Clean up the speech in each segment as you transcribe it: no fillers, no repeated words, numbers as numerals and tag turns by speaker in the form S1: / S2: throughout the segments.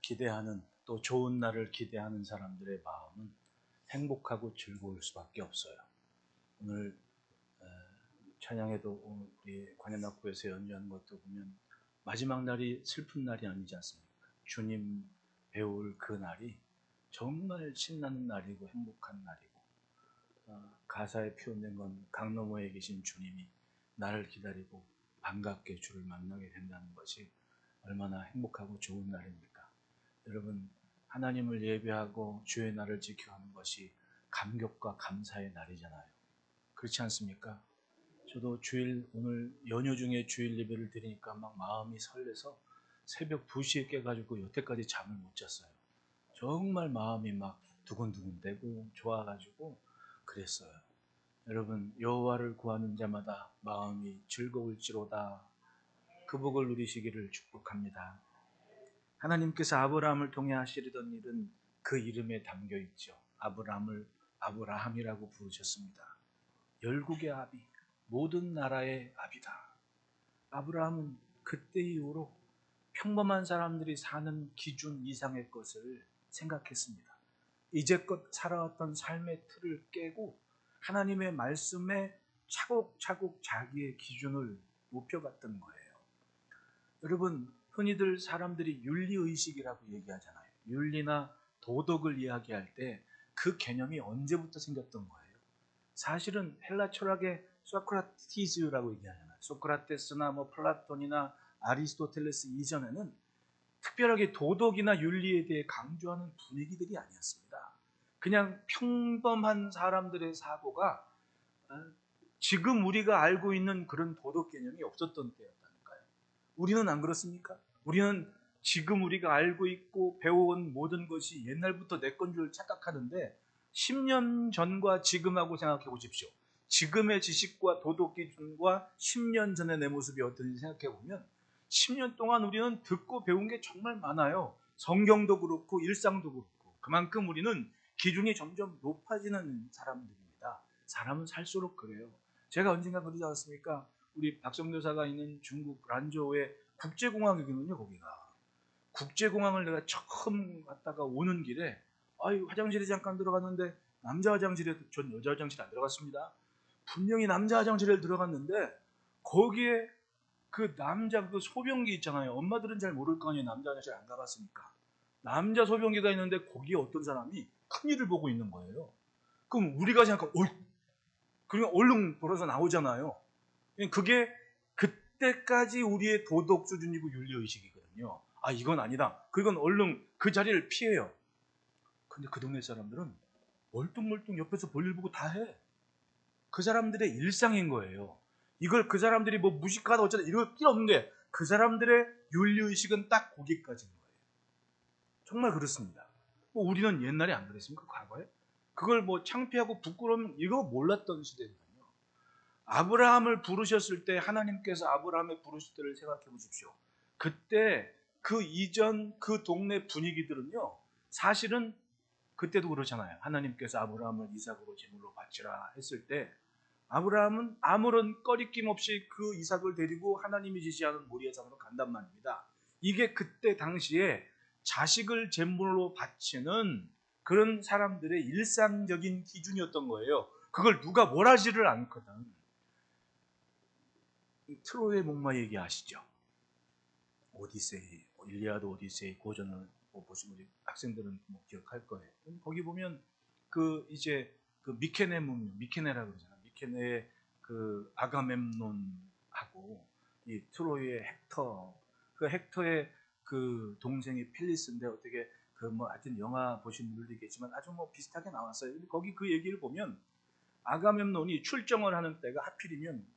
S1: 기대하는, 또 좋은 날을 기대하는 사람들의 마음은 행복하고 즐거울 수밖에 없어요. 오늘 찬양에도 우리 관현악부에서 연주하는 것도 보면 마지막 날이 슬픈 날이 아니지 않습니까? 주님 배울 그 날이 정말 신나는 날이고 행복한 날이고, 가사에 표현된 건 강 너머에 계신 주님이 나를 기다리고 반갑게 주를 만나게 된다는 것이 얼마나 행복하고 좋은 날입니까? 여러분, 하나님을 예배하고 주의 날을 지켜가는 것이 감격과 감사의 날이잖아요. 그렇지 않습니까? 저도 오늘 연휴 중에 주일 예배를 드리니까 막 마음이 설레서 새벽 2시에 깨가지고 여태까지 잠을 못 잤어요. 정말 마음이 막 두근두근대고 좋아가지고 그랬어요. 여러분, 여호와를 구하는 자마다 마음이 즐거울지로다. 그 복을 누리시기를 축복합니다. 하나님께서 아브라함을 통해 하시려던 일은 그 이름에 담겨 있죠. 아브라함을 아브라함이라고 부르셨습니다. 열국의 아비, 모든 나라의 아비다. 아브라함은 그때 이후로 평범한 사람들이 사는 기준 이상의 것을 생각했습니다. 이제껏 살아왔던 삶의 틀을 깨고 하나님의 말씀에 차곡차곡 자기의 기준을 높여갔던 거예요. 여러분, 흔히들 사람들이 윤리의식이라고 얘기하잖아요. 윤리나 도덕을 이야기할 때 그 개념이 언제부터 생겼던 거예요? 사실은 헬라 철학의 소크라티스라고 얘기하잖아요. 소크라테스나 플라톤이나 아리스토텔레스 이전에는 특별하게 도덕이나 윤리에 대해 강조하는 분위기들이 아니었습니다. 그냥 평범한 사람들의 사고가 지금 우리가 알고 있는 그런 도덕 개념이 없었던 때였다니까요. 우리는 안 그렇습니까? 우리는 지금 우리가 알고 있고 배워온 모든 것이 옛날부터 내 건 줄 착각하는데 10년 전과 지금하고 생각해 보십시오. 지금의 지식과 도덕 기준과 10년 전의 내 모습이 어떤지 생각해 보면 10년 동안 우리는 듣고 배운 게 정말 많아요. 성경도 그렇고 일상도 그렇고. 그만큼 우리는 기준이 점점 높아지는 사람들입니다. 사람은 살수록 그래요. 제가 언젠가 그러지 않았습니까? 우리 박성교사가 있는 중국 란저우의 국제공항이거든요, 거기가. 국제공항을 내가 처음 갔다가 오는 길에, 화장실에 잠깐 들어갔는데, 남자 화장실에, 전 여자 화장실에 안 들어갔습니다. 분명히 남자 화장실에 들어갔는데, 거기에 그 남자 그 소변기 있잖아요. 엄마들은 잘 모를 거 아니에요. 남자 화장실 안 가봤으니까. 남자 소변기가 있는데, 거기에 어떤 사람이 큰일을 보고 있는 거예요. 그럼 우리가 생각하면, 그러면 얼른 돌아서 나오잖아요. 그게 그때까지 우리의 도덕 수준이고 윤리의식이거든요. 이건 아니다. 그건 얼른 그 자리를 피해요. 근데 그 동네 사람들은 멀뚱멀뚱 옆에서 볼일 보고 다 해. 그 사람들의 일상인 거예요. 이걸 그 사람들이 무식하다 어쩌다 이럴 필요 없는데 그 사람들의 윤리의식은 딱 거기까지인 거예요. 정말 그렇습니다. 우리는 옛날에 안 그랬습니까? 과거에? 그걸 창피하고 부끄러우면 이거 몰랐던 시대입니다. 아브라함을 부르셨을 때 하나님께서 아브라함을 부르실 때를 생각해 보십시오. 그때 그 이전 그 동네 분위기들은요. 사실은 그때도 그렇잖아요. 하나님께서 아브라함을 이삭으로 제물로 바치라 했을 때 아브라함은 아무런 꺼리낌 없이 그 이삭을 데리고 하나님이 지시하는 모리아 산으로 간단 말입니다. 이게 그때 당시에 자식을 제물로 바치는 그런 사람들의 일상적인 기준이었던 거예요. 그걸 누가 뭘 하지를 않거든. 트로이의 목마 얘기 아시죠? 오디세이, 일리아드 오디세이 고전을 보시면 우리 학생들은 기억할 거예요. 거기 보면 이제 미케네 문명, 미케네라고 그러잖아요. 미케네의 그 아가멤논하고 이 트로이의 헥터, 그 헥터의 그 동생이 필리스인데 어떻게 하여튼 영화 보신 분들도 있겠지만 아주 비슷하게 나왔어요. 거기 그 얘기를 보면 아가멤논이 출정을 하는 때가 하필이면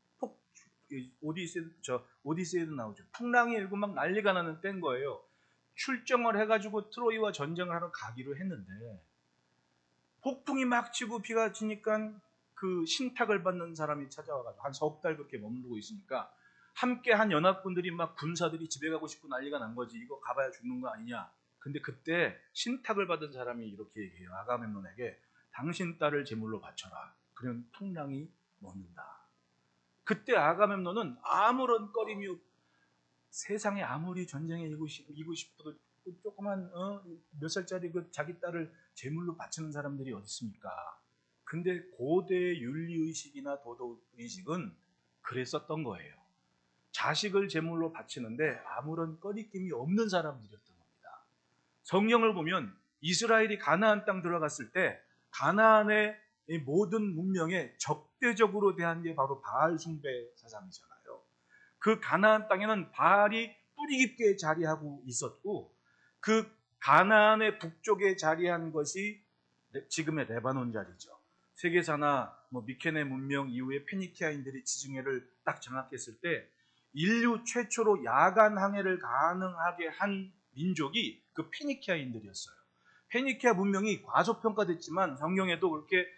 S1: 오디세이도 나오죠. 풍랑이 일고 막 난리가 나는 때인 거예요. 출정을 해가지고 트로이와 전쟁을 하러 가기로 했는데 폭풍이 막 치고 비가 치니까 그 신탁을 받는 사람이 찾아와가지고 한 석 달 그렇게 머무르고 있으니까 함께 한 연합군들이 막 군사들이 집에 가고 싶고 난리가 난 거지. 이거 가봐야 죽는 거 아니냐. 근데 그때 신탁을 받은 사람이 이렇게 얘기해요. 아가멤논에게 당신 딸을 제물로 바쳐라. 그러면 풍랑이 멎는다. 그때 아가멤논은 아무런 꺼림이 세상에 아무리 전쟁에 이기고 싶어도 그 조그만 몇 살짜리 그 자기 딸을 제물로 바치는 사람들이 어디 있습니까? 근데 고대 윤리의식이나 도덕의식은 그랬었던 거예요. 자식을 제물로 바치는데 아무런 꺼리낌이 없는 사람들이었던 겁니다. 성경을 보면 이스라엘이 가나안 땅 들어갔을 때 가나안의 이 모든 문명에 적대적으로 대한 게 바로 바알 숭배 사상이잖아요. 그 가나안 땅에는 바알이 뿌리 깊게 자리하고 있었고, 그 가나안의 북쪽에 자리한 것이 지금의 레바논 자리죠. 세계사나 미케네 문명 이후에 페니키아인들이 지중해를 딱 장악했을 때 인류 최초로 야간 항해를 가능하게 한 민족이 그 페니키아인들이었어요. 페니키아 문명이 과소평가됐지만 성경에도 그렇게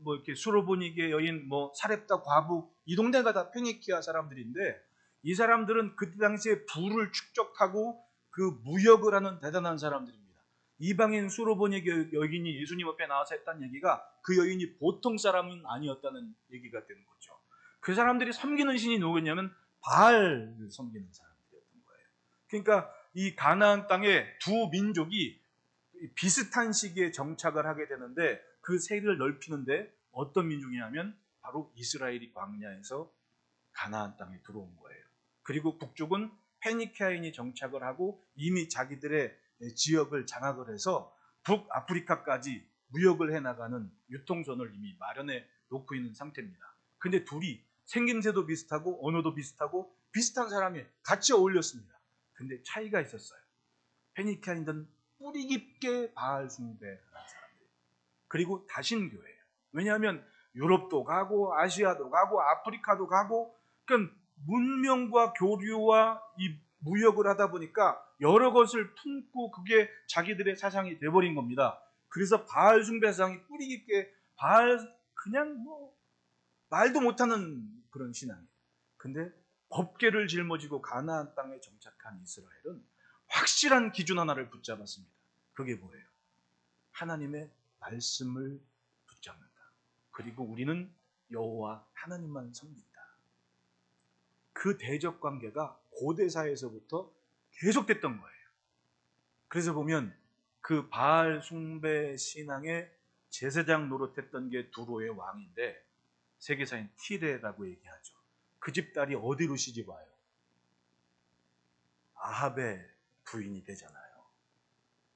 S1: 이렇게 수로보니게 여인, 사렙다 과부, 이 동네가 다 페니키아 사람들인데, 이 사람들은 그때 당시에 부를 축적하고 그 무역을 하는 대단한 사람들입니다. 이방인 수로보니게 여인이 예수님 앞에 나와서 했다는 얘기가 그 여인이 보통 사람은 아니었다는 얘기가 되는 거죠. 그 사람들이 섬기는 신이 누구냐면 바알을 섬기는 사람들이었던 거예요. 그러니까 이 가나안 땅에 두 민족이 비슷한 시기에 정착을 하게 되는데, 그 세를 넓히는데 어떤 민족이냐면 바로 이스라엘이 광야에서 가나안 땅에 들어온 거예요. 그리고 북쪽은 페니키아인이 정착을 하고 이미 자기들의 지역을 장악을 해서 북아프리카까지 무역을 해나가는 유통선을 이미 마련해 놓고 있는 상태입니다. 근데 둘이 생김새도 비슷하고 언어도 비슷하고 비슷한 사람이 같이 어울렸습니다. 근데 차이가 있었어요. 페니키아인들은 뿌리 깊게 바알 숭배하는 사람들이에요. 그리고 다신교예요. 왜냐하면 유럽도 가고 아시아도 가고 아프리카도 가고, 그러니까 문명과 교류와 이 무역을 하다 보니까 여러 것을 품고 그게 자기들의 사상이 돼버린 겁니다. 그래서 바알 숭배 사상이 뿌리 깊게, 바알 그냥 말도 못하는 그런 신앙이에요. 근데 법궤를 짊어지고 가나안 땅에 정착한 이스라엘은 확실한 기준 하나를 붙잡았습니다. 그게 뭐예요? 하나님의 말씀을 붙잡는다. 그리고 우리는 여호와 하나님만 섬긴다. 그 대적 관계가 고대사에서부터 계속됐던 거예요. 그래서 보면 그 바알 숭배 신앙의 제사장 노릇했던 게 두로의 왕인데, 세계사인 티레라고 얘기하죠. 그 집 딸이 어디로 시집 와요? 아합의 부인이 되잖아요.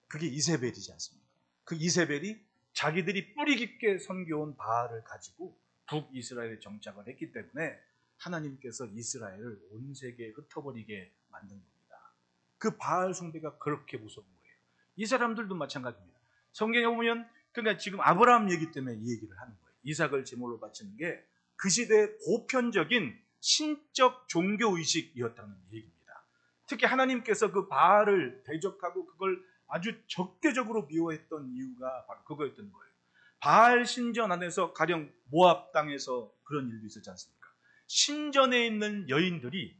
S1: 그게 이세벨이지 않습니까? 그 이세벨이 자기들이 뿌리 깊게 섬겨온 바알을 가지고 북이스라엘에 정착을 했기 때문에 하나님께서 이스라엘을 온 세계에 흩어버리게 만든 겁니다. 그 바알 숭배가 그렇게 무서운 거예요. 이 사람들도 마찬가지입니다. 성경에 보면, 그러니까 지금 아브라함 얘기 때문에 이 얘기를 하는 거예요. 이삭을 제물로 바치는 게 그 시대의 보편적인 신적 종교의식이었다는 얘기입니다. 특히 하나님께서 그 바알을 대적하고 그걸 아주 적대적으로 미워했던 이유가 바로 그거였던 거예요. 바알 신전 안에서, 가령 모압 땅에서 그런 일도 있었지 않습니까? 신전에 있는 여인들이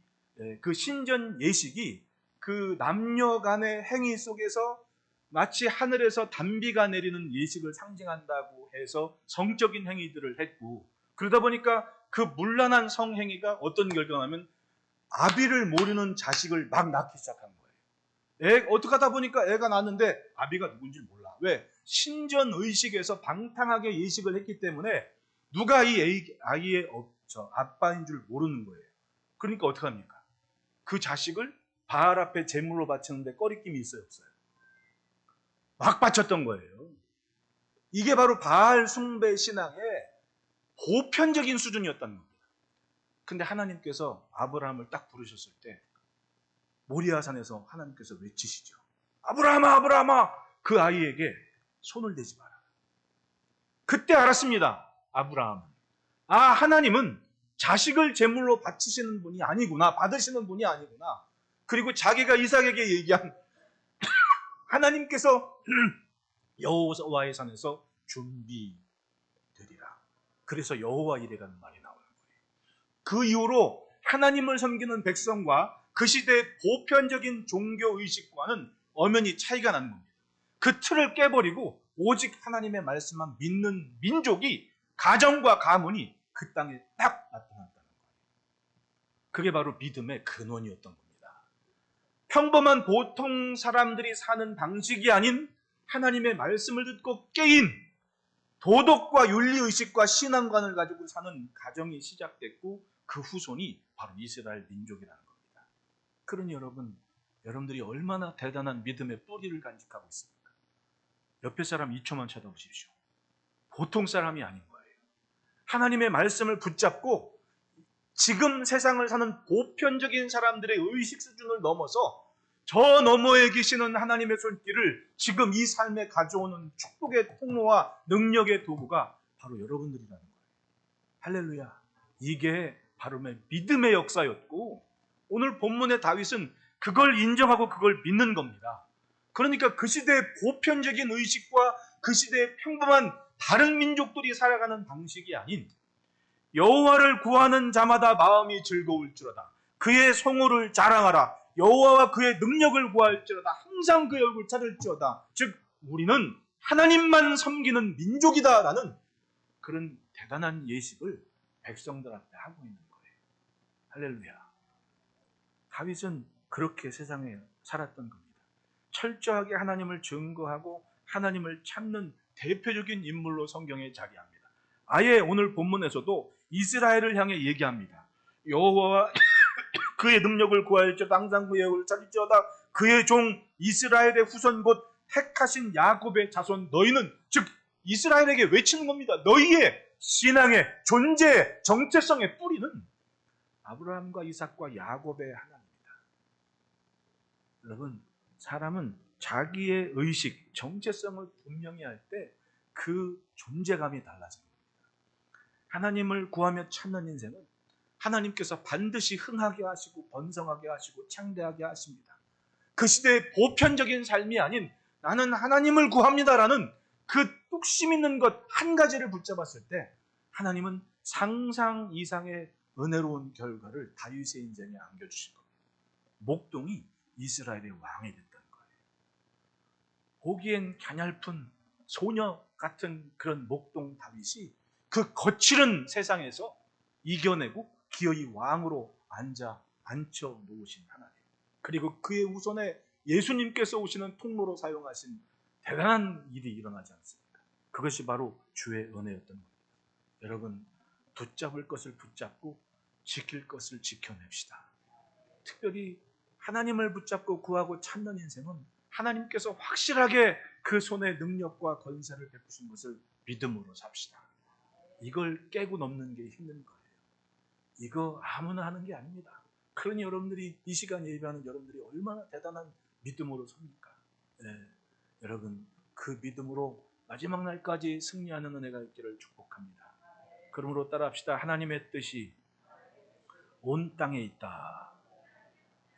S1: 그 신전 예식이 그 남녀 간의 행위 속에서 마치 하늘에서 단비가 내리는 예식을 상징한다고 해서 성적인 행위들을 했고, 그러다 보니까 그 문란한 성행위가 어떤 결과냐면 아비를 모르는 자식을 막 낳기 시작한 거예요. 어떻게 하다 보니까 애가 낳았는데 아비가 누군지 몰라. 왜? 신전 의식에서 방탕하게 예식을 했기 때문에 누가 이 아이의 아빠인 줄 모르는 거예요. 그러니까 어떻게 합니까? 그 자식을 바알 앞에 제물로 바치는데 꺼리낌이 있어요, 없어요? 막 바쳤던 거예요. 이게 바로 바알 숭배 신앙의 보편적인 수준이었다는 겁니다. 근데 하나님께서 아브라함을 딱 부르셨을 때 모리아산에서 하나님께서 외치시죠. 아브라함아, 아브라함아, 그 아이에게 손을 대지 마라. 그때 알았습니다. 아브라함은, 하나님은 자식을 제물로 바치시는 분이 아니구나, 받으시는 분이 아니구나. 그리고 자기가 이삭에게 얘기한 하나님께서 여호와의 산에서 준비되리라. 그래서 여호와 이레라는 말이 나오는 거예요. 그 이후로 하나님을 섬기는 백성과 그 시대의 보편적인 종교의식과는 엄연히 차이가 나는 겁니다. 그 틀을 깨버리고 오직 하나님의 말씀만 믿는 민족이, 가정과 가문이 그 땅에 딱 나타났다는 거예요. 그게 바로 믿음의 근원이었던 겁니다.
S2: 평범한 보통 사람들이 사는 방식이 아닌 하나님의 말씀을 듣고 깨인 도덕과 윤리의식과 신앙관을 가지고 사는 가정이 시작됐고 그 후손이 바로 이스라엘 민족이라는 겁니다. 그러니 여러분들이 얼마나 대단한 믿음의 뿌리를 간직하고 있습니까? 옆에 사람 2초만 쳐다보십시오. 보통 사람이 아닌 거예요. 하나님의 말씀을 붙잡고 지금 세상을 사는 보편적인 사람들의 의식 수준을 넘어서 저 너머에 계시는 하나님의 손길을 지금 이 삶에 가져오는 축복의 통로와 능력의 도구가 바로 여러분들이라는 거예요. 할렐루야. 이게 바로 믿음의 역사였고 오늘 본문의 다윗은 그걸 인정하고 그걸 믿는 겁니다. 그러니까 그 시대의 보편적인 의식과 그 시대의 평범한 다른 민족들이 살아가는 방식이 아닌 여호와를 구하는 자마다 마음이 즐거울지로다. 그의 성호를 자랑하라. 여호와와 그의 능력을 구할지로다. 항상 그의 얼굴 찾을지어다. 즉 우리는 하나님만 섬기는 민족이다라는 그런 대단한 예식을 백성들 앞에 하고 있는 거예요. 할렐루야. 다윗은 그렇게 세상에 살았던 겁니다. 철저하게 하나님을 증거하고 하나님을 찾는 대표적인 인물로 성경에 자리합니다. 아예 오늘 본문에서도 이스라엘을 향해 얘기합니다. 여호와와 그의 능력을 구할지어다. 항상 그의 얼굴을 찾을지어다. 그의 종 이스라엘의 후손 곧 택하신 야곱의 자손 너희는, 즉 이스라엘에게 외치는 겁니다. 너희의 신앙의 존재, 정체성의 뿌리는 아브라함과 이삭과 야곱의 하나님이다. 여러분, 사람은 자기의 의식, 정체성을 분명히 할 때 그 존재감이 달라집니다. 하나님을 구하며 찾는 인생은 하나님께서 반드시 흥하게 하시고 번성하게 하시고 창대하게 하십니다. 그 시대의 보편적인 삶이 아닌 나는 하나님을 구합니다라는 그 뚝심 있는 것 한 가지를 붙잡았을 때 하나님은 상상 이상의 은혜로운 결과를 다윗의 인생에 안겨주실 겁니다. 목동이 이스라엘의 왕이 됐다는 거예요. 보기엔 갸냘픈 소녀 같은 그런 목동 다윗이 그 거칠은 세상에서 이겨내고 기어이 왕으로 앉혀 놓으신 하나님, 그리고 그의 후손에 예수님께서 오시는 통로로 사용하신 대단한 일이 일어나지 않습니까? 그것이 바로 주의 은혜였던 겁니다. 여러분, 붙잡을 것을 붙잡고 지킬 것을 지켜냅시다. 특별히 하나님을 붙잡고 구하고 찾는 인생은 하나님께서 확실하게 그 손의 능력과 권세를 베푸신 것을 믿음으로 삽시다. 이걸 깨고 넘는 게 힘든 거예요. 이거 아무나 하는 게 아닙니다. 그러니 여러분들이 이 시간 예배하는 여러분들이 얼마나 대단한 믿음으로 섭니까? 네, 여러분 그 믿음으로 마지막 날까지 승리하는 은혜가 있기를 축복합니다. 그러므로 따라합시다. 하나님의 뜻이 온 땅에 있다.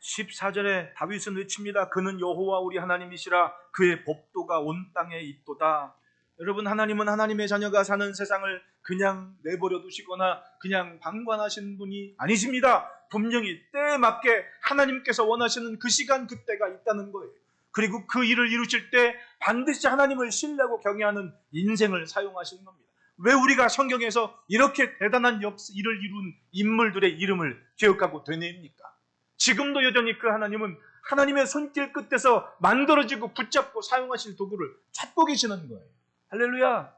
S2: 14절에 다윗은 외칩니다. 그는 여호와 우리 하나님이시라. 그의 법도가 온 땅에 있도다. 여러분, 하나님은 하나님의 자녀가 사는 세상을 그냥 내버려 두시거나 그냥 방관하시는 분이 아니십니다. 분명히 때에 맞게 하나님께서 원하시는 그 시간 그때가 있다는 거예요. 그리고 그 일을 이루실 때 반드시 하나님을 신뢰하고 경외하는 인생을 사용하시는 겁니다. 왜 우리가 성경에서 이렇게 대단한 일을 이룬 인물들의 이름을 기억하고 되뇌입니까? 지금도 여전히 그 하나님은 하나님의 손길 끝에서 만들어지고 붙잡고 사용하실 도구를 찾고 계시는 거예요. 할렐루야!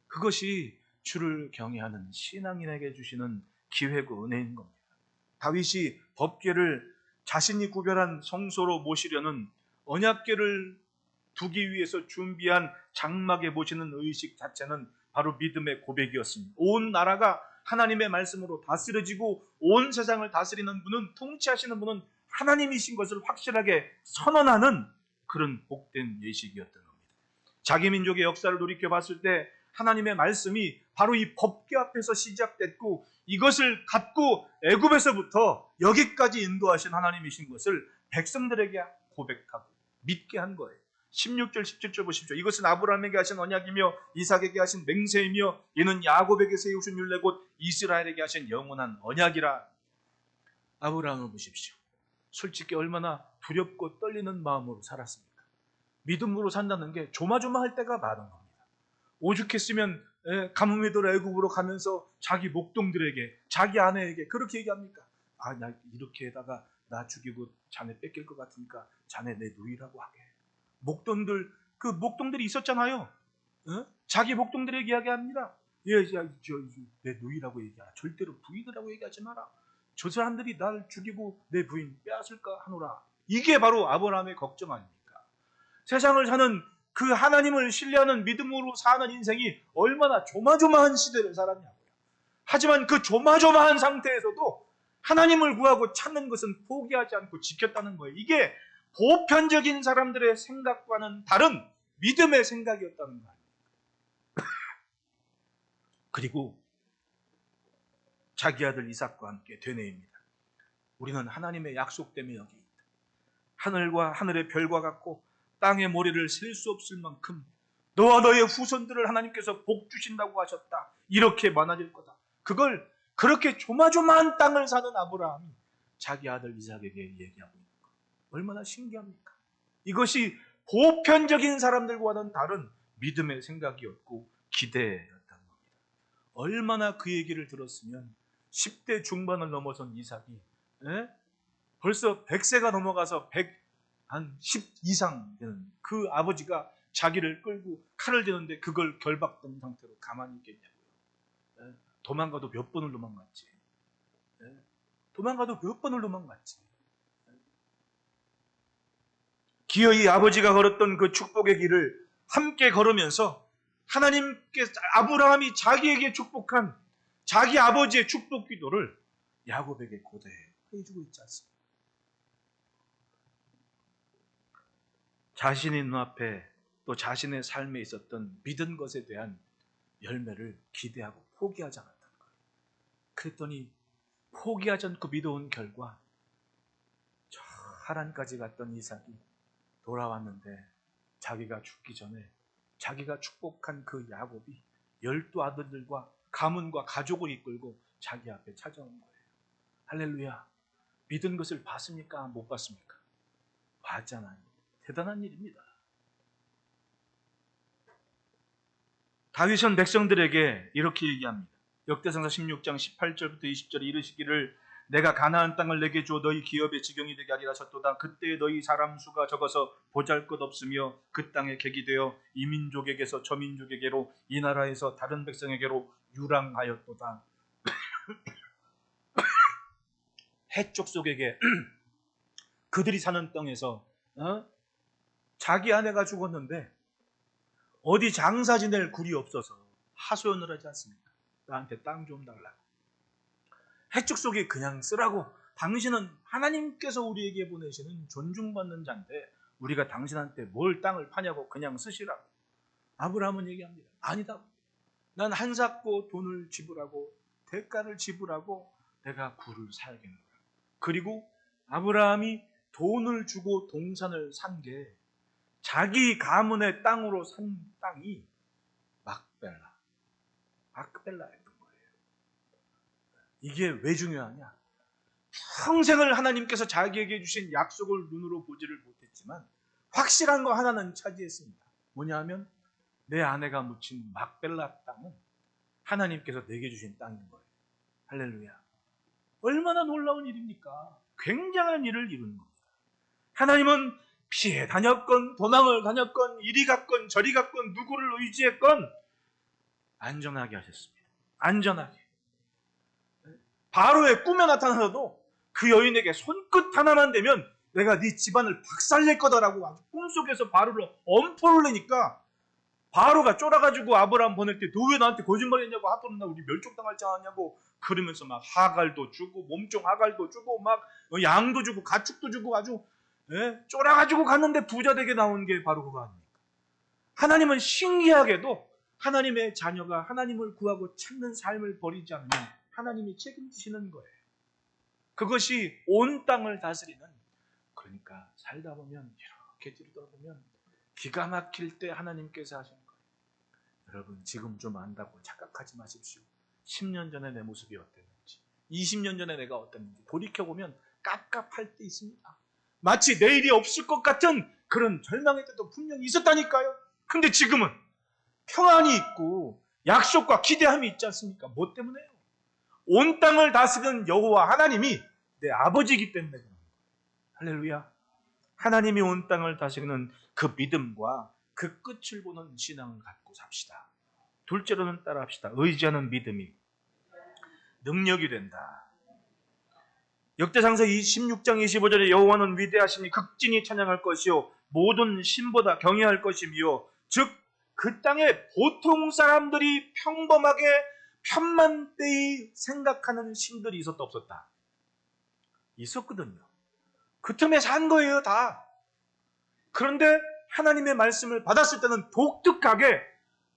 S2: 그것이 주를 경외하는 신앙인에게 주시는 기회고 은혜인 겁니다. 다윗이 법궤를 자신이 구별한 성소로 모시려는 언약궤를 두기 위해서 준비한 장막에 모시는 의식 자체는 바로 믿음의 고백이었습니다. 온 나라가 하나님의 말씀으로 다스려지고 온 세상을 다스리는 분은, 통치하시는 분은 하나님이신 것을 확실하게 선언하는 그런 복된 예식이었던 겁니다. 자기 민족의 역사를 돌이켜봤을 때 하나님의 말씀이 바로 이 법궤 앞에서 시작됐고 이것을 갖고 애굽에서부터 여기까지 인도하신 하나님이신 것을 백성들에게 고백하고 믿게 한 거예요. 16절 17절 보십시오. 이것은 아브라함에게 하신 언약이며 이삭에게 하신 맹세이며 이는 야곱에게 세우신 율례 곧 이스라엘에게 하신 영원한 언약이라. 아브라함을 보십시오. 솔직히 얼마나 두렵고 떨리는 마음으로 살았습니까? 믿음으로 산다는 게 조마조마할 때가 많은 겁니다. 오죽했으면 가뭄이 들어 애굽으로 가면서 자기 목동들에게, 자기 아내에게 그렇게 얘기합니까? 나 이렇게다가 나 죽이고 자네 뺏길 것 같으니까 자네 내 누이라고 하게. 목동들, 그 목동들이 있었잖아요. 어? 자기 목동들에게 이야기합니다. 내 누이라고 얘기하라. 절대로 부인이라고 얘기하지 마라. 저 사람들이 날 죽이고 내 부인 빼앗을까 하노라. 이게 바로 아브라함의 걱정 아닙니까? 세상을 사는 그 하나님을 신뢰하는 믿음으로 사는 인생이 얼마나 조마조마한 시대를 살았냐고요. 하지만 그 조마조마한 상태에서도 하나님을 구하고 찾는 것은 포기하지 않고 지켰다는 거예요. 이게 보편적인 사람들의 생각과는 다른 믿음의 생각이었다는 거 아닙니까? 그리고 자기 아들 이삭과 함께 되뇌입니다. 우리는 하나님의 약속됨이 여기 있다. 하늘과 하늘의 별과 같고 땅의 모래를 셀 수 없을 만큼 너와 너의 후손들을 하나님께서 복 주신다고 하셨다. 이렇게 많아질 거다. 그걸 그렇게 조마조마한 땅을 사는 아브라함이 자기 아들 이삭에게 얘기하고 있는 것. 얼마나 신기합니까? 이것이 보편적인 사람들과는 다른 믿음의 생각이었고 기대였다는 겁니다. 얼마나 그 얘기를 들었으면 10대 중반을 넘어선 이삭이 벌써 100세가 넘어가서 110 이상 되는 그 아버지가 자기를 끌고 칼을 대는데 그걸 결박된 상태로 가만히 있겠냐고요. 도망가도 몇 번을 도망갔지. 도망가도 몇 번을 도망갔지. 기어이 아버지가 걸었던 그 축복의 길을 함께 걸으면서 하나님께서 아브라함이 자기에게 축복한 자기 아버지의 축복 기도를 야곱에게 고대해주고 있지 않습니까? 자신의 눈앞에 또 자신의 삶에 있었던 믿은 것에 대한 열매를 기대하고 포기하지 않았다는 거예요. 그랬더니 포기하지 않고 믿어온 결과 저 하란까지 갔던 이삭이 돌아왔는데 자기가 죽기 전에 자기가 축복한 그 야곱이 12 아들들과 가문과 가족을 이끌고 자기 앞에 찾아온 거예요. 할렐루야. 믿은 것을 봤습니까? 못 봤습니까? 봤잖아요. 대단한 일입니다. 다윗은 백성들에게 이렇게 얘기합니다. 역대상서 16장 18절부터 20절에 이르시기를 내가 가나안 땅을 내게 주어 너희 기업의 지경이 되게 하리라 하셨도다. 그때 너희 사람 수가 적어서 보잘것없으며 그 땅에 객이 되어 이 민족에게서 저 민족에게로 이 나라에서 다른 백성에게로 유랑하였도다. 해쪽 속에게 그들이 사는 땅에서 자기 아내가 죽었는데 어디 장사 지낼 굴이 없어서 하소연을 하지 않습니까? 나한테 땅 좀 달라고. 해쪽 속에 그냥 쓰라고. 당신은 하나님께서 우리에게 보내시는 존중받는 자인데 우리가 당신한테 뭘 땅을 파냐고 그냥 쓰시라고. 아브라함은 얘기합니다. 아니다. 난 한삭고 돈을 지불하고 대가를 지불하고 내가 굴을 사야겠노라. 그리고 아브라함이 돈을 주고 동산을 산 게 자기 가문의 땅으로 산 땅이 막벨라였던 거예요. 이게 왜 중요하냐? 평생을 하나님께서 자기에게 주신 약속을 눈으로 보지를 못했지만 확실한 거 하나는 차지했습니다. 뭐냐 하면 내 아내가 묻힌 막벨라 땅은 하나님께서 내게 주신 땅인 거예요. 할렐루야. 얼마나 놀라운 일입니까? 굉장한 일을 이루는 겁니다. 하나님은 피해 다녔건 도망을 다녔건 이리 갔건 저리 갔건 누구를 의지했건 안전하게 하셨습니다. 안전하게. 바로의 꿈에 나타나서도 그 여인에게 손끝 하나만 대면 내가 네 집안을 박살낼 거다라고 아주 꿈속에서 바로를 엄포를 내니까 바로가 쫄아가지고 아브라함 보낼 때 너 왜 나한테 거짓말했냐고 하도는 나 우리 멸족당할지 않았냐고 그러면서 막 하갈도 주고 몸종 하갈도 주고 막 양도 주고 가축도 주고 아주 쫄아가지고 갔는데 부자 되게 나온 게 바로 그거 아닙니까? 하나님은 신기하게도 하나님의 자녀가 하나님을 구하고 찾는 삶을 버리지 않으면 하나님이 책임지시는 거예요. 그것이 온 땅을 다스리는, 그러니까 살다 보면 이렇게 뒤돌아보면 기가 막힐 때 하나님께서 하시는 거예요. 여러분 지금 좀 안다고 착각하지 마십시오. 10년 전에 내 모습이 어땠는지 20년 전에 내가 어땠는지 돌이켜보면 깝깝할 때 있습니다. 마치 내일이 없을 것 같은 그런 절망의 때도 분명히 있었다니까요. 근데 지금은 평안이 있고 약속과 기대함이 있지 않습니까? 뭐 때문에요? 온 땅을 다스리는 여호와 하나님이 내 아버지이기 때문에 그런 거예요. 할렐루야. 하나님이 온 땅을 다스리는 그 믿음과 그 끝을 보는 신앙을 갖고 삽시다. 둘째로는 따라합시다. 의지하는 믿음이 능력이 된다. 역대상서 16장 25절에 여호와는 위대하시니 극진히 찬양할 것이요 모든 신보다 경외할 것이며 즉 그 땅에 보통 사람들이 평범하게 편만되이 생각하는 신들이 있었다 없었다? 있었거든요. 그 틈에 산 거예요 다. 그런데 하나님의 말씀을 받았을 때는 독특하게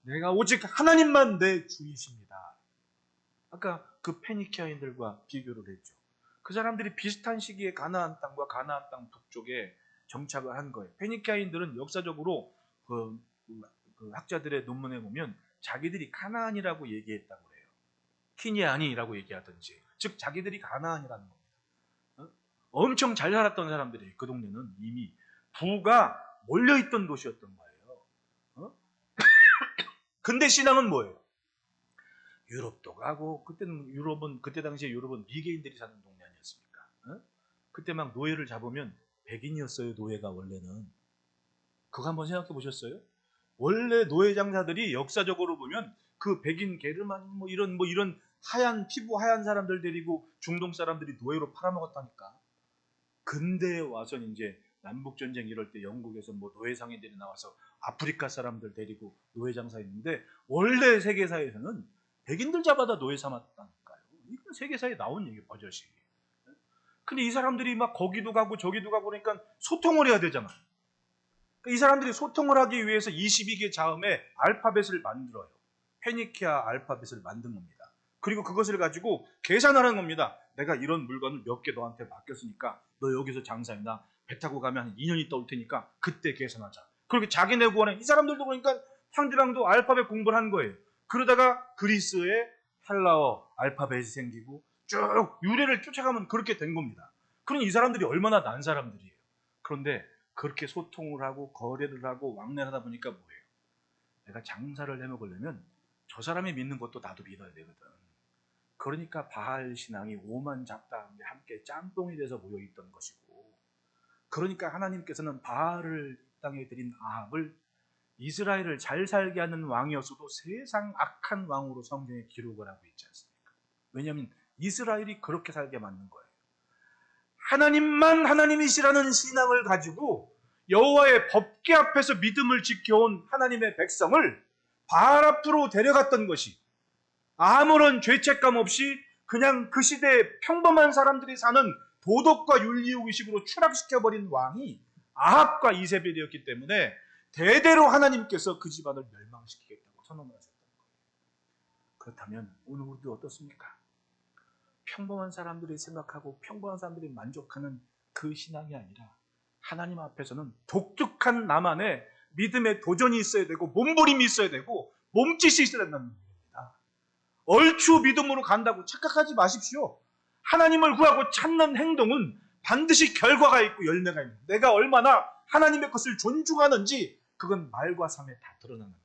S2: 내가 오직 하나님만 내 주이십니다. 아까 그 페니키아인들과 비교를 했죠. 그 사람들이 비슷한 시기에 가나안 땅과 가나안 땅 북쪽에 정착을 한 거예요. 페니키아인들은 역사적으로 그 학자들의 논문에 보면 자기들이 가나안이라고 얘기했다고 해요. 키니아니라고 얘기하든지, 즉 자기들이 가나안이라는 겁니다. 엄청 잘 살았던 사람들이 그 동네는 이미 부가 몰려있던 도시였던 거예요. 근데 신앙은 뭐예요? 유럽도 가고 그때 당시에 유럽은 미개인들이 사는 동네 아니었습니까? 그때 막 노예를 잡으면 백인이었어요. 노예가 원래는. 그거 한번 생각해 보셨어요? 원래 노예 장사들이 역사적으로 보면 그 백인 게르만 뭐 이런 하얀 피부 하얀 사람들 데리고 중동 사람들이 노예로 팔아먹었다니까. 근대에 와서 이제 남북 전쟁 이럴 때 영국에서 뭐 노예 상인들이 나와서 아프리카 사람들 데리고 노예 장사했는데 원래 세계사에서는 백인들 잡아다 노예 삼았다니까요. 이건 세계사에 나온 얘기 버젓이. 근데 이 사람들이 막 거기도 가고 저기도 가고 그러니까 소통을 해야 되잖아. 이 사람들이 소통을 하기 위해서 22개 자음의 알파벳을 만들어요. 페니키아 알파벳을 만든 겁니다. 그리고 그것을 가지고 계산하는 겁니다. 내가 이런 물건을 몇 개 너한테 맡겼으니까 너 여기서 장사해. 나 배 타고 가면 한 2년 있다 올 테니까 그때 계산하자. 그렇게 자기네 구원에 이 사람들도 그러니까 상대방도 알파벳 공부를 한 거예요. 그러다가 그리스의 헬라어 알파벳이 생기고 쭉 유래를 쫓아가면 그렇게 된 겁니다. 그럼 이 사람들이 얼마나 난 사람들이에요. 그런데 그렇게 소통을 하고 거래를 하고 왕래를 하다 보니까 뭐예요? 내가 장사를 해먹으려면 저 사람이 믿는 것도 나도 믿어야 되거든. 그러니까 바알 신앙이 오만 잡다함에 함께 짬뽕이 돼서 모여있던 것이고, 그러니까 하나님께서는 바알을 땅에 들인 아합을 이스라엘을 잘 살게 하는 왕이었어도 세상 악한 왕으로 성경에 기록을 하고 있지 않습니까? 왜냐하면 이스라엘이 그렇게 살게 만든 거예요. 하나님만 하나님이시라는 신앙을 가지고 여호와의 법궤 앞에서 믿음을 지켜온 하나님의 백성을 바알 앞으로 데려갔던 것이 아무런 죄책감 없이 그냥 그 시대에 평범한 사람들이 사는 도덕과 윤리의식으로 추락시켜버린 왕이 아합과 이세벨이었기 때문에 대대로 하나님께서 그 집안을 멸망시키겠다고 선언을 하셨다는 거예요. 그렇다면 오늘 우리도 어떻습니까? 평범한 사람들이 생각하고 평범한 사람들이 만족하는 그 신앙이 아니라 하나님 앞에서는 독특한 나만의 믿음의 도전이 있어야 되고 몸부림이 있어야 되고 몸짓이 있어야 된다는 겁니다. 얼추 믿음으로 간다고 착각하지 마십시오. 하나님을 구하고 찾는 행동은 반드시 결과가 있고 열매가 있는, 내가 얼마나 하나님의 것을 존중하는지 그건 말과 삶에 다 드러나는 거예요.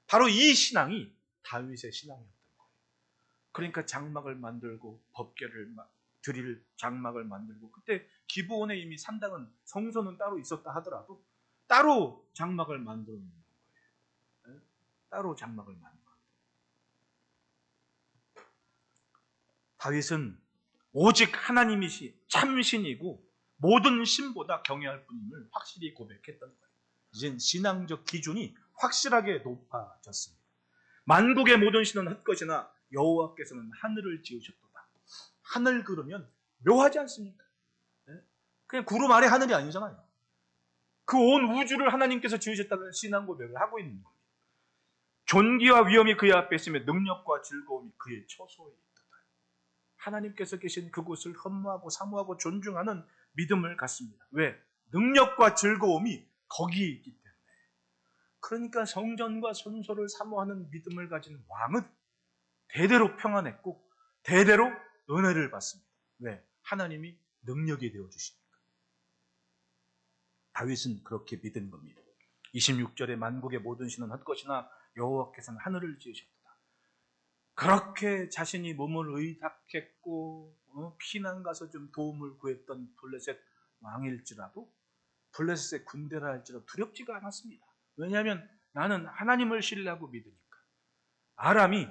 S2: 바로 이 신앙이 다윗의 신앙이었던 거예요. 그러니까 장막을 만들고 법궤를 드릴 장막을 만들고, 그때 기브온에 이미 산당은 성소는 따로 있었다 하더라도 따로 장막을 만드는 거예요. 따로 장막을 만든 거예요. 다윗은 오직 하나님이시 참신이고 모든 신보다 경외할 뿐임을 확실히 고백했던 거예요. 이젠 신앙적 기준이 확실하게 높아졌습니다. 만국의 모든 신은 헛것이나 여호와께서는 하늘을 지으셨도다. 하늘 그러면 묘하지 않습니까? 그냥 구름 아래 하늘이 아니잖아요. 그 온 우주를 하나님께서 지으셨다는 신앙 고백을 하고 있는 겁니다. 존귀와 위엄이 그의 앞에 있으며 능력과 즐거움이 그의 처소에 있다. 하나님께서 계신 그곳을 흠모하고 사모하고 존중하는 믿음을 갖습니다. 왜? 능력과 즐거움이 거기에 있기 때문에. 그러니까 성전과 성소를 사모하는 믿음을 가진 왕은 대대로 평안했고 대대로 은혜를 받습니다. 왜? 하나님이 능력이 되어주시니까. 다윗은 그렇게 믿은 겁니다. 26절에 만국의 모든 신은 헛것이나 여호와께서는 하늘을 지으셨다. 그렇게 자신이 몸을 의탁했고 피난 가서 좀 도움을 구했던 블레셋 왕일지라도 블레셋의 군대라 할지라도 두렵지가 않았습니다. 왜냐하면 나는 하나님을 신뢰하고 믿으니까. 아람이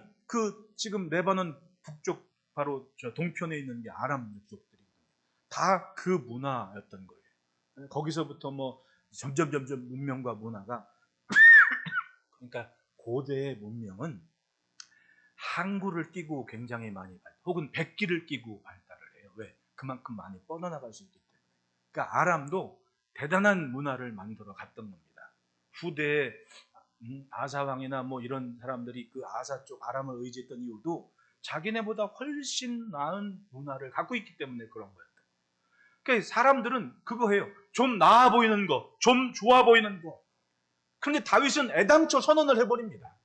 S2: 지금 레바논 북쪽 바로 저 동편에 있는 게 아람 민족들이거든요. 다 그 문화였던 거예요. 거기서부터 뭐 점점 문명과 문화가 그러니까 고대의 문명은 항구를 끼고 굉장히 많이 혹은 백기를 끼고 발달을 해요. 왜? 그만큼 많이 뻗어나갈 수 있기 때문에. 그러니까 아람도 대단한 문화를 만들어 갔던 겁니다. 후대에 아사왕이나 뭐 이런 사람들이 그 아사 쪽 아람을 의지했던 이유도 자기네보다 훨씬 나은 문화를 갖고 있기 때문에 그런 거였다. 그러니까 사람들은 그거 해요. 좀 나아 보이는 거, 좀 좋아 보이는 거. 그런데 다윗은 애당초 선언을 해버립니다.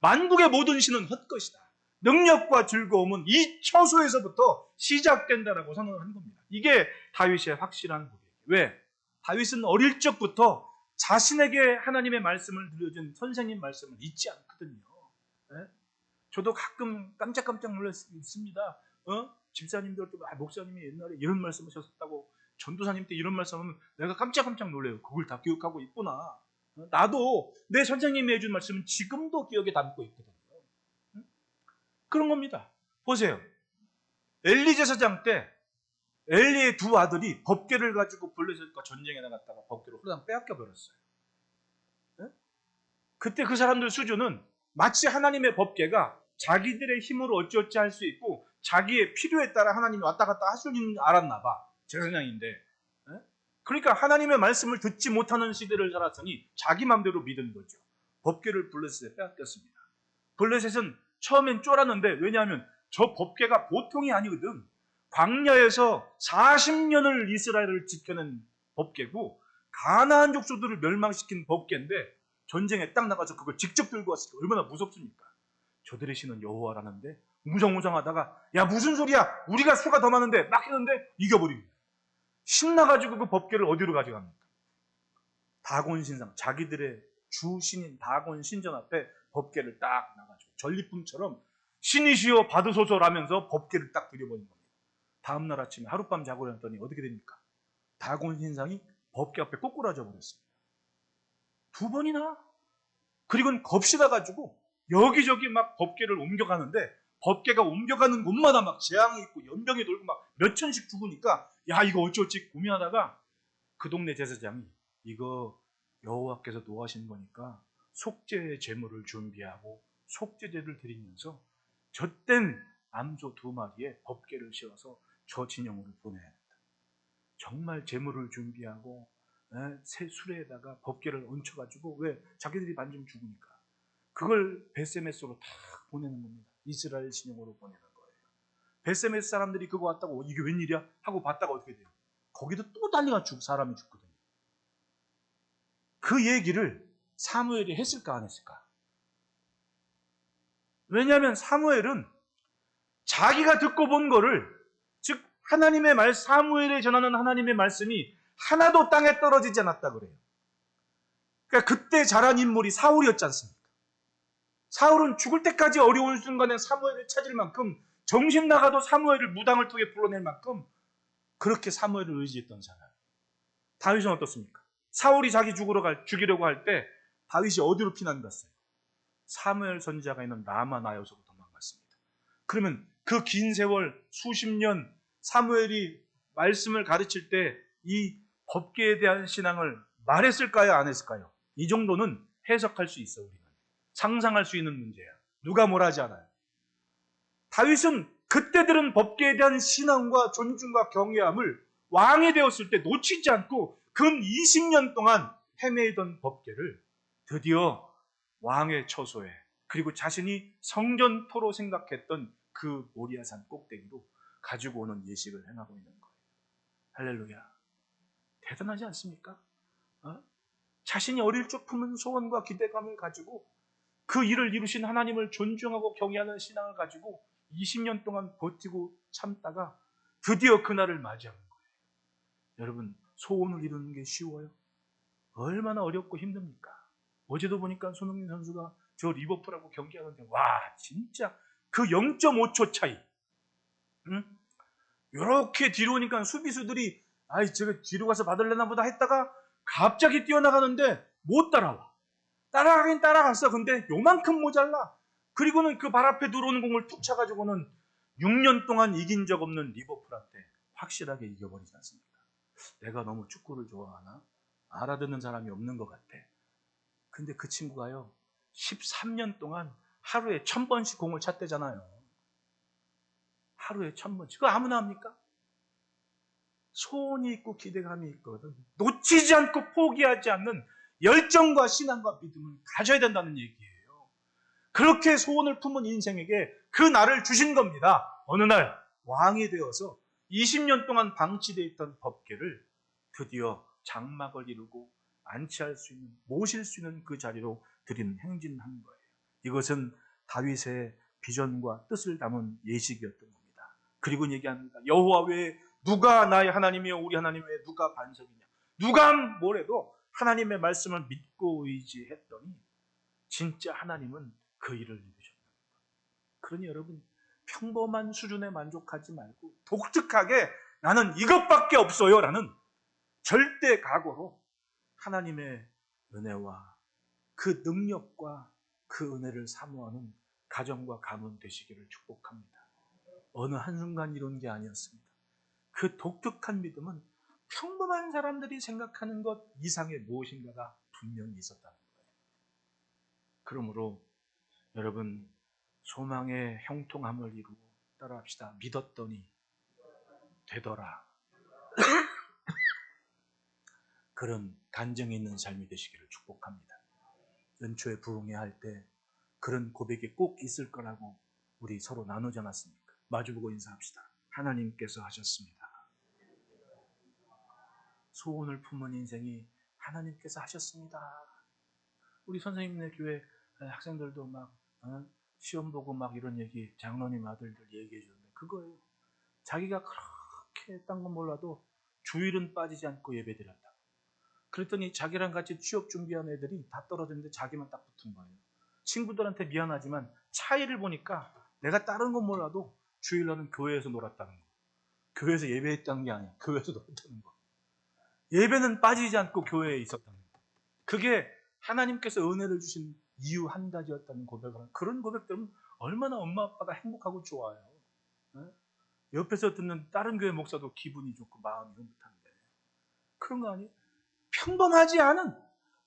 S2: 만국의 모든 신은 헛것이다. 능력과 즐거움은 이 처소에서부터 시작된다라고 선언을 한 겁니다. 이게 다윗의 확실한 고백이에요. 왜? 다윗은 어릴 적부터 자신에게 하나님의 말씀을 들려준 선생님 말씀을 잊지 않거든요. 네? 저도 가끔 깜짝깜짝 놀랐습니다. 집사님들도 목사님이 옛날에 이런 말씀 하셨다고 전도사님 때 이런 말씀하면 내가 깜짝깜짝 놀래요. 그걸 다 기억하고 있구나. 나도 내 선생님이 해준 말씀은 지금도 기억에 담고 있거든요. 그런 겁니다. 보세요. 엘리 제사장 때 엘리의 두 아들이 법궤를 가지고 블레셋과 전쟁에 나갔다가 법궤를 후다닥 빼앗겨 버렸어요. 네? 그때 그 사람들 수준은 마치 하나님의 법궤가 자기들의 힘으로 어찌어찌 할 수 있고 자기의 필요에 따라 하나님이 왔다 갔다 할 수 있는 줄 알았나 봐. 제사장인데. 네? 그러니까 하나님의 말씀을 듣지 못하는 시대를 살았으니 자기 마음대로 믿은 거죠. 법궤를 블레셋에 빼앗겼습니다. 블레셋은 처음엔 쫄았는데 왜냐하면 저 법궤가 보통이 아니거든. 광야에서 40년을 이스라엘을 지켜낸 법궤고 가나안 족속들을 멸망시킨 법궤인데 전쟁에 딱 나가서 그걸 직접 들고 왔으니까 얼마나 무섭습니까? 저들의 신은 여호와라는데 무성무성하다가 야 무슨 소리야 우리가 수가 더 많은데 막 했는데 이겨버립니다. 신나가지고 그 법궤를 어디로 가져갑니까? 다곤 신상 자기들의 주 신인 다곤 신전 앞에 법궤를 딱 나가지고 전리품처럼 신이시여 받으소서라면서 법궤를 딱 들여버린 겁니다. 다음날 아침에 하룻밤 자고 일어났더니 어떻게 됩니까? 다곤 신상이 법궤 앞에 꼬꾸라져 버렸습니다. 두 번이나. 그리고는 겁시다 가지고 여기저기 막 법궤를 옮겨가는데 법궤가 옮겨가는 곳마다 막 재앙이 있고 연병이 돌고 막 몇천씩 죽으니까 야 이거 어찌어찌 고민하다가 그 동네 제사장이 이거 여호와께서 노하신 거니까 속죄 제물을 준비하고 속죄제를 드리면서 젖된 암소 2마리에 법궤를 씌워서 저 진영으로 보내야 된다. 정말 제물을 준비하고 새 수레에다가 법궤를 얹혀가지고 왜 자기들이 만지면 죽으니까 그걸 베세메스로 다 보내는 겁니다. 이스라엘 진영으로 보내는 거예요. 베세메스 사람들이 그거 왔다고 이게 웬일이야? 하고 봤다가 어떻게 돼요? 거기도 또 난리가 사람이 죽거든요. 그 얘기를 사무엘이 했을까 안 했을까? 왜냐하면 사무엘은 자기가 듣고 본 거를 즉 하나님의 사무엘에 전하는 하나님의 말씀이 하나도 땅에 떨어지지 않았다 그래요. 그러니까 그때 자란 인물이 사울이었지 않습니까? 사울은 죽을 때까지 어려운 순간에 사무엘을 찾을 만큼 정신 나가도 사무엘을 무당을 통해 불러낼 만큼 그렇게 사무엘을 의지했던 사람. 다윗은 어떻습니까? 사울이 자기 죽이려고 할 때 다윗이 어디로 피난 갔어요? 사무엘 선지자가 있는 라마 나요스로 도망갔습니다. 그러면 그 긴 세월 수십 년 사무엘이 말씀을 가르칠 때 이 법궤에 대한 신앙을 말했을까요? 안 했을까요? 이 정도는 해석할 수 있어 우리는. 상상할 수 있는 문제야. 누가 뭘 하지 않아요. 다윗은 그때 들은 법궤에 대한 신앙과 존중과 경외함을 왕이 되었을 때 놓치지 않고 근 20년 동안 헤매이던 법궤를 드디어 왕의 처소에 그리고 자신이 성전토로 생각했던 그 모리아산 꼭대기로 가지고 오는 예식을 행하고 있는 거예요. 할렐루야. 대단하지 않습니까? 자신이 어릴 적 품은 소원과 기대감을 가지고 그 일을 이루신 하나님을 존중하고 경외하는 신앙을 가지고 20년 동안 버티고 참다가 드디어 그날을 맞이하는 거예요. 여러분, 소원을 이루는 게 쉬워요? 얼마나 어렵고 힘듭니까? 어제도 보니까 손흥민 선수가 저 리버풀하고 경기하는데 와 진짜 그 0.5초 차이 이렇게 뒤로 오니까 수비수들이 아이 저거 뒤로 가서 받을래나 보다 했다가 갑자기 뛰어나가는데 못 따라와. 따라가긴 따라갔어. 근데 요만큼 모자라. 그리고는 그 발 앞에 들어오는 공을 툭 차가지고는 6년 동안 이긴 적 없는 리버풀한테 확실하게 이겨버리지 않습니까? 내가 너무 축구를 좋아하나? 알아듣는 사람이 없는 것 같아. 근데 그 친구가요 13년 동안 하루에 1000번씩 공을 찼대잖아요. 하루에 1000번씩. 그거 아무나 합니까? 소원이 있고 기대감이 있거든. 놓치지 않고 포기하지 않는 열정과 신앙과 믿음을 가져야 된다는 얘기예요. 그렇게 소원을 품은 인생에게 그 날을 주신 겁니다. 어느 날 왕이 되어서 20년 동안 방치되어 있던 법궤를 드디어 장막을 이루고 안치할 수 있는, 모실 수 있는 그 자리로 드리는 행진한 거예요. 이것은 다윗의 비전과 뜻을 담은 예식이었던 겁니다. 그리고 얘기합니다. 여호와 외에 누가 나의 하나님이요 우리 하나님 외에 누가 반석이냐. 누가 뭐래도 하나님의 말씀을 믿고 의지했더니 진짜 하나님은 그 일을 이루셨다. 그러니 여러분 평범한 수준에 만족하지 말고 독특하게 나는 이것밖에 없어요 라는 절대 각오로 하나님의 은혜와 그 능력과 그 은혜를 사모하는 가정과 가문 되시기를 축복합니다. 어느 한순간 이룬 게 아니었습니다. 그 독특한 믿음은 평범한 사람들이 생각하는 것 이상의 무엇인가가 분명히 있었다는 거예요. 그러므로 여러분 소망의 형통함을 이루고 따라합시다. 믿었더니 되더라. 그런 간증이 있는 삶이 되시기를 축복합니다. 연초에 부흥회 할 때 그런 고백이 꼭 있을 거라고 우리 서로 나누지 않았습니까? 마주보고 인사합시다. 하나님께서 하셨습니다. 소원을 품은 인생이 하나님께서 하셨습니다. 우리 선생님네 교회 학생들도 막 시험 보고 막 이런 얘기 장로님 아들들 얘기해 주는데 그거예요. 자기가 그렇게 딴 건 몰라도 주일은 빠지지 않고 예배드렸다. 그랬더니 자기랑 같이 취업 준비한 애들이 다 떨어졌는데 자기만 딱 붙은 거예요. 친구들한테 미안하지만 차이를 보니까 내가 다른 건 몰라도 주일날은 교회에서 놀았다는 거. 교회에서 예배했다는 게 아니야. 교회에서 놀았다는 거. 예배는 빠지지 않고 교회에 있었다는 거. 그게 하나님께서 은혜를 주신 이유 한 가지였다는 고백을 하는 그런 고백들은 얼마나 엄마 아빠가 행복하고 좋아요. 옆에서 듣는 다른 교회 목사도 기분이 좋고 마음이 흐뭇한데 그런 거 아니에요? 평범하지 않은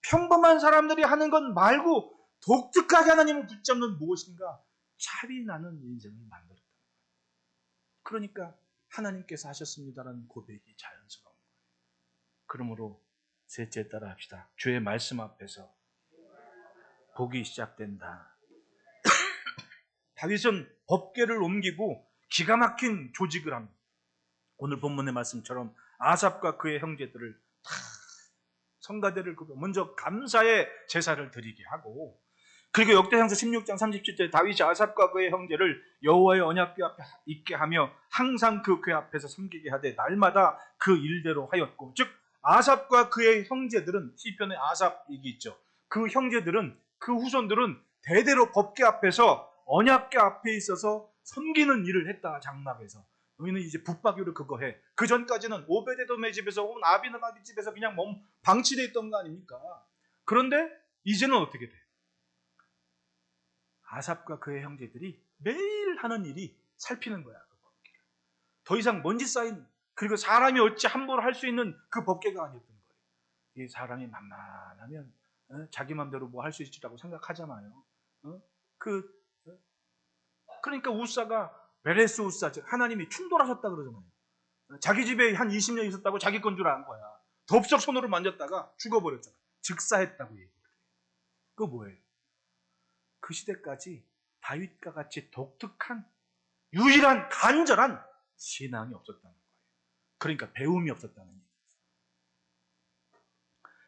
S2: 평범한 사람들이 하는 것 말고 독특하게 하나님을 붙잡는 무엇인가 차이 나는 인생을 만들었다는 거예요. 그러니까 하나님께서 하셨습니다라는 고백이 자연스러운 거예요. 그러므로 셋째 따라 합시다. 주의 말씀 앞에서 복이 시작된다. 다윗은 법궤를 옮기고 기가 막힌 조직을 합니다. 오늘 본문의 말씀처럼 아삽과 그의 형제들을 다 성가대를 먼저 감사의 제사를 드리게 하고 그리고 역대상서 16장 37절에 다윗이 아삽과 그의 형제를 여호와의 언약궤 앞에 있게 하며 항상 그 궤 앞에서 섬기게 하되 날마다 그 일대로 하였고 즉 아삽과 그의 형제들은 시편에 아삽 얘기 있죠. 그 형제들은 그 후손들은 대대로 법궤 앞에서 언약궤 앞에 있어서 섬기는 일을 했다. 장막에서 너희는 이제 붙박이로 그거 해. 그 전까지는 오베데돔의 집에서 혹은 아비나답의 집에서 그냥 방치되어 있던 거 아닙니까? 그런데 이제는 어떻게 돼? 아삽과 그의 형제들이 매일 하는 일이 살피는 거야. 그 법궤를. 더 이상 먼지 쌓인 그리고 사람이 어찌 함부로 할 수 있는 그 법궤가 아니었던 거예요. 이 사람이 만만하면 자기 마음대로 뭐 할 수 있지라고 생각하잖아요. 그러니까 우사가 베레스 우사, 즉 하나님이 충돌하셨다 그러잖아요. 자기 집에 한 20년 있었다고 자기 건 줄 안 거야. 덥석 손으로 만졌다가 죽어버렸잖아요. 즉사했다고 얘기해요. 그거 뭐예요? 그 시대까지 다윗과 같이 독특한 유일한 간절한 신앙이 없었다는 거예요. 그러니까 배움이 없었다는 얘기죠.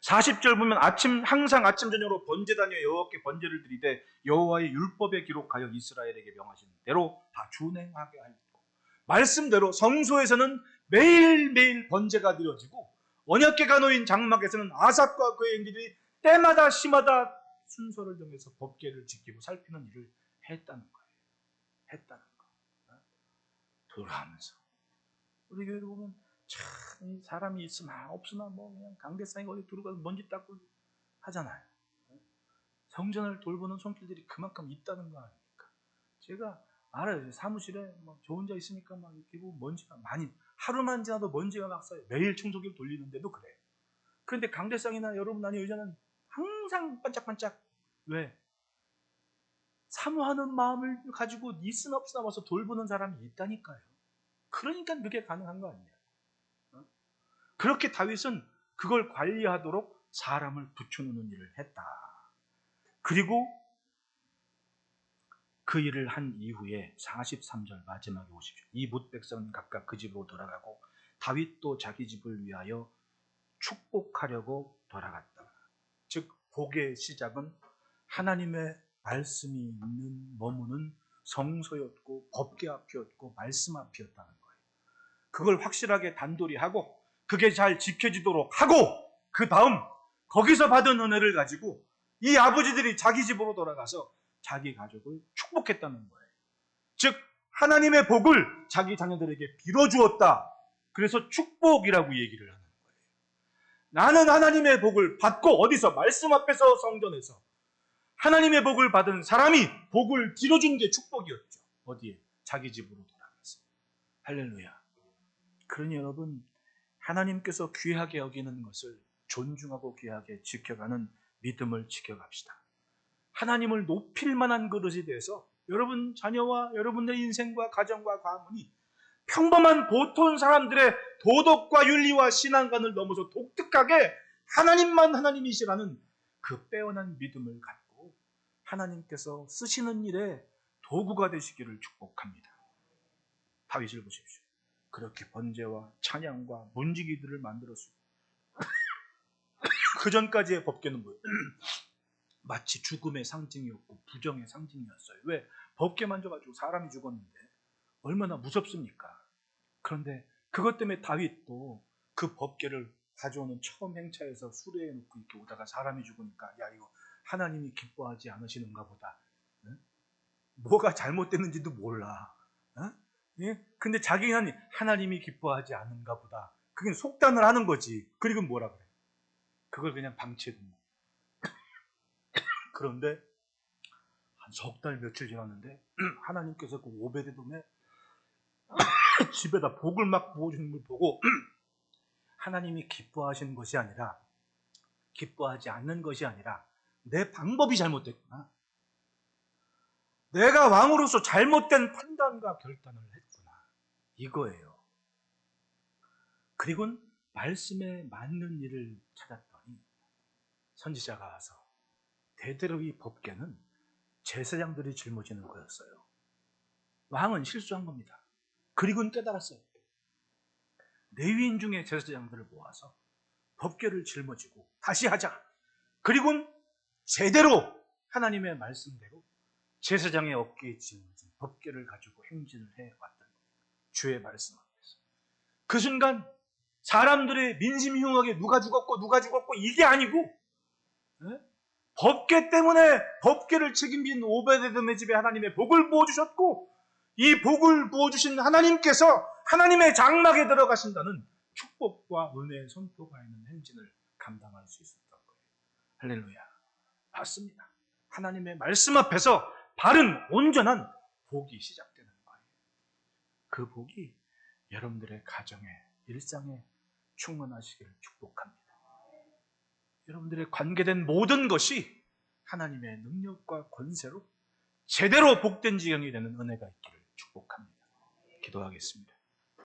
S2: 40절 보면 항상 아침 저녁으로 번제단위에 여호와께 번제를 드리되 여호와의 율법에 기록하여 이스라엘에게 명하신 대로 다 준행하게 하였고 말씀대로 성소에서는 매일매일 번제가 드려지고 언약궤가 놓인 장막에서는 아삽과 그의 형제들이 때마다 시마다 순서를 정해서 법궤를 지키고 살피는 일을 했다는 거예요. 했다는 거. 돌아가면서 우리 교회를 보면 참 사람이 있으나 없으나 뭐 그냥 강대상에 어디 들어가서 먼지 닦고 하잖아요. 성전을 돌보는 손길들이 그만큼 있다는 거 아닙니까? 제가 알아요. 사무실에 뭐 저 혼자 있으니까 막 이렇게 보면 먼지가 많이, 하루만 지나도 먼지가 막 쌓여요. 매일 청소기를 돌리는데도 그래요. 그런데 강대상이나 여러분 아니 의자는 항상 반짝반짝. 왜? 사모하는 마음을 가지고 있으나 없으나 와서 돌보는 사람이 있다니까요. 그러니까 그게 가능한 거 아니냐. 그렇게 다윗은 그걸 관리하도록 사람을 붙여놓는 일을 했다. 그리고 그 일을 한 이후에 43절 마지막에 오십시오. 이 뭇백성은 각각 그 집으로 돌아가고 다윗도 자기 집을 위하여 축복하려고 돌아갔다. 즉 복의 시작은 하나님의 말씀이 있는 머무는 성소였고 법궤 앞이었고 말씀 앞이었다는 거예요. 그걸 확실하게 단돌이 하고 그게 잘 지켜지도록 하고 그 다음 거기서 받은 은혜를 가지고 이 아버지들이 자기 집으로 돌아가서 자기 가족을 축복했다는 거예요. 즉 하나님의 복을 자기 자녀들에게 빌어주었다. 그래서 축복이라고 얘기를 하는 거예요. 나는 하나님의 복을 받고 어디서? 말씀 앞에서 성전에서 하나님의 복을 받은 사람이 복을 빌어준 게 축복이었죠. 어디에? 자기 집으로 돌아가서. 할렐루야. 그러니 여러분 하나님께서 귀하게 여기는 것을 존중하고 귀하게 지켜가는 믿음을 지켜갑시다. 하나님을 높일 만한 그릇이 돼서 여러분 자녀와 여러분의 인생과 가정과 가문이 평범한 보통 사람들의 도덕과 윤리와 신앙관을 넘어서 독특하게 하나님만 하나님이시라는 그 빼어난 믿음을 갖고 하나님께서 쓰시는 일에 도구가 되시기를 축복합니다. 다윗을 보십시오. 그렇게 번제와 찬양과 문지기들을 만들었어요. 그 전까지의 법궤는 뭐예요? 마치 죽음의 상징이었고 부정의 상징이었어요. 왜? 법궤 만져가지고 사람이 죽었는데 얼마나 무섭습니까? 그런데 그것 때문에 다윗도 그 법궤를 가져오는 처음 행차에서 수레에 놓고 이렇게 오다가 사람이 죽으니까 야 이거 하나님이 기뻐하지 않으시는가 보다. 응? 뭐가 잘못됐는지도 몰라. 응? 예? 근데 자기는 하나님이 기뻐하지 않은가 보다. 그게 속단을 하는 거지. 그리고 뭐라 그래? 그걸 그냥 방치해둔 거. 그런데 한 석 달 며칠 지났는데 하나님께서 그 오베데돔의 집에다 복을 막 부어주는 걸 보고 하나님이 기뻐하시는 것이 아니라 기뻐하지 않는 것이 아니라 내 방법이 잘못됐구나. 내가 왕으로서 잘못된 판단과 결단을 했구나. 이거예요. 그리고는 말씀에 맞는 일을 찾았더니 선지자가 와서 대대로 이 법궤는 제사장들이 짊어지는 거였어요. 왕은 실수한 겁니다. 그리고는 깨달았어요. 레위인 중에 제사장들을 모아서 법궤를 짊어지고 다시 하자. 그리고는 제대로 하나님의 말씀대로 제사장의 어깨에 짊어진 법궤를 가지고 행진을 해왔던 겁니다. 주의 말씀 앞에서. 그 순간 사람들의 민심이 흉하게 누가 죽었고 이게 아니고 법궤 때문에 법궤를 책임진 오베데돔의 집에 하나님의 복을 부어주셨고 이 복을 부어주신 하나님께서 하나님의 장막에 들어가신다는 축복과 은혜의 선포가 있는 행진을 감당할 수 있었던 거예요. 할렐루야. 맞습니다. 하나님의 말씀 앞에서 바른 온전한 복이 시작되는 거예요. 그 복이 여러분들의 가정에 일상에 충만하시기를 축복합니다. 여러분들의 관계된 모든 것이 하나님의 능력과 권세로 제대로 복된 지경이 되는 은혜가 있기를 축복합니다. 기도하겠습니다.